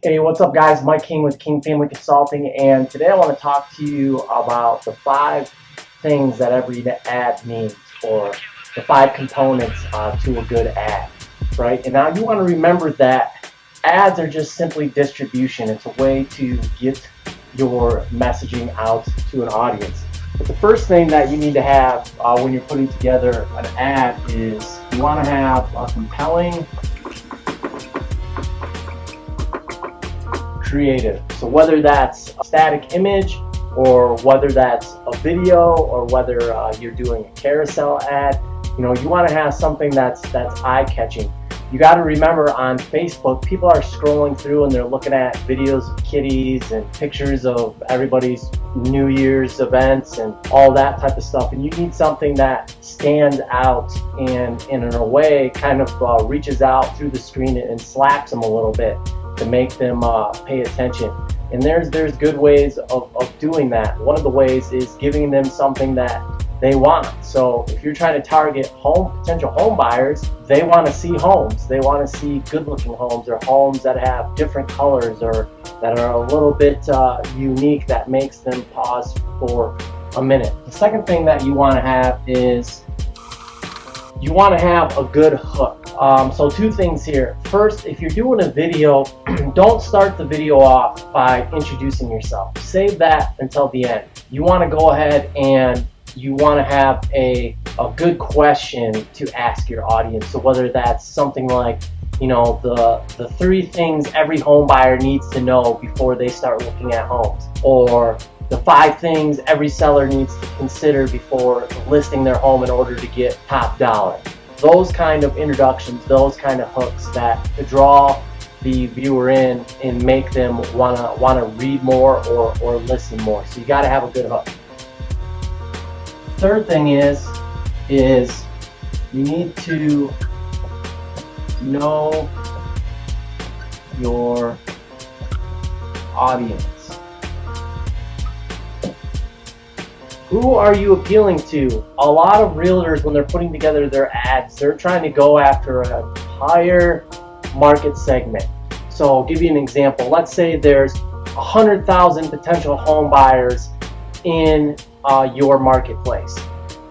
Hey, what's up guys? Mike King with King Family Consulting, and today I want to talk to you about the 5 things that every ad needs, or the 5 components to a good ad, right? And now you want to remember that ads are just simply distribution. It's a way to get your messaging out to an audience. But the first thing that you need to have when you're putting together an ad is you want to have a compelling creative. So whether that's a static image, or whether that's a video, or whether you're doing a carousel ad, you want to have something that's eye-catching. You got to remember, on Facebook, people are scrolling through and they're looking at videos of kitties and pictures of everybody's New Year's events and all that type of stuff, and you need something that stands out and in a way kind of reaches out through the screen and slaps them a little bit to make them pay attention. And there's good ways of doing that. One of the ways is giving them something that they want. So if you're trying to target potential home buyers, they want to see homes. They want to see good-looking homes, or homes that have different colors, or that are a little bit unique, that makes them pause for a minute. The second thing that you want to have is you want to have a good hook. So 2 things here. First, if you're doing a video, don't start the video off by introducing yourself. Save that until the end. You want to go ahead and you want to have a good question to ask your audience. So whether that's something like, the 3 things every home buyer needs to know before they start looking at homes, or the 5 things every seller needs to consider before listing their home in order to get top dollar. Those kind of introductions, those kind of hooks that draw the viewer in and make them wanna read more or listen more. So you got to have a good hook. Third thing is you need to know your audience. Who are you appealing to? A lot of realtors, when they're putting together their ads, they're trying to go after a higher market segment. So I'll give you an example. Let's say there's 100,000 potential home buyers in your marketplace.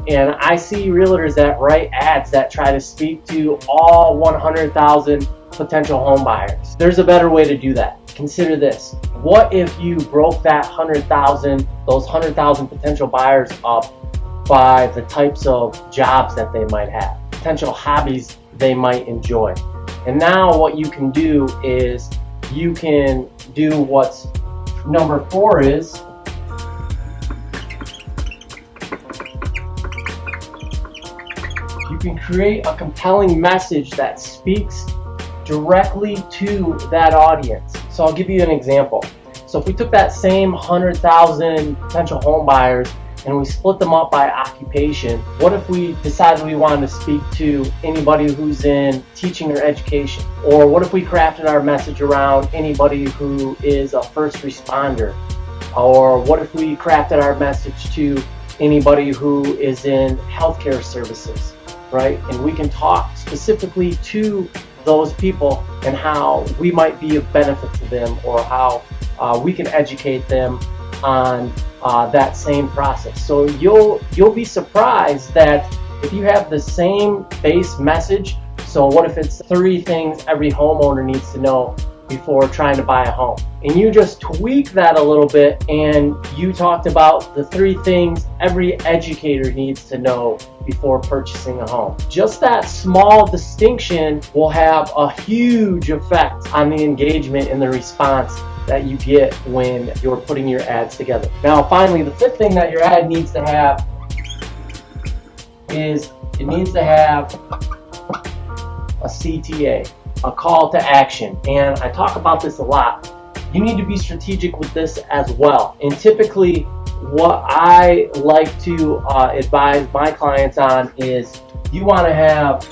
And I see realtors that write ads that try to speak to all 100,000 potential home buyers. There's a better way to do that. Consider this. What if you broke those 100,000 potential buyers up by the types of jobs that they might have, potential hobbies they might enjoy? And now what you can do is you can do what's number 4 is. You can create a compelling message that speaks directly to that audience. So I'll give you an example. So if we took that same 100,000 potential home buyers and we split them up by occupation, what if we decided we wanted to speak to anybody who's in teaching or education? Or what if we crafted our message around anybody who is a first responder? Or what if we crafted our message to anybody who is in healthcare services, right? And we can talk specifically to those people and how we might be of benefit to them, or how we can educate them on that same process. So you'll be surprised that if you have the same base message, so what if it's 3 things every homeowner needs to know before trying to buy a home, and you just tweak that a little bit and you talked about the 3 things every educator needs to know before purchasing a home. Just that small distinction will have a huge effect on the engagement and the response that you get when you're putting your ads together. Now finally, the 5th thing that your ad needs to have is it needs to have a CTA, a call to action. And I talk about this a lot. You need to be strategic with this as well. And typically what I like to advise my clients on is you want to have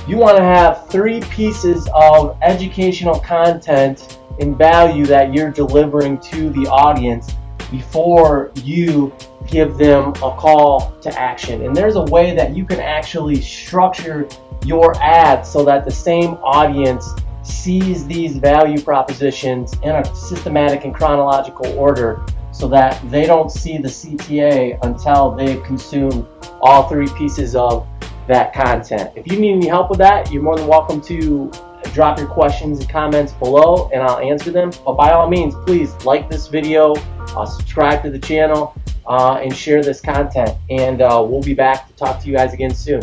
You want to have 3 pieces of educational content and value that you're delivering to the audience before you give them a call to action. And there's a way that you can actually structure your ad so that the same audience sees these value propositions in a systematic and chronological order, so that they don't see the CTA until they've consumed all 3 pieces of that content. If you need any help with that, you're more than welcome to drop your questions and comments below and I'll answer them. But by all means, please like this video, subscribe to the channel, and share this content. And we'll be back to talk to you guys again soon.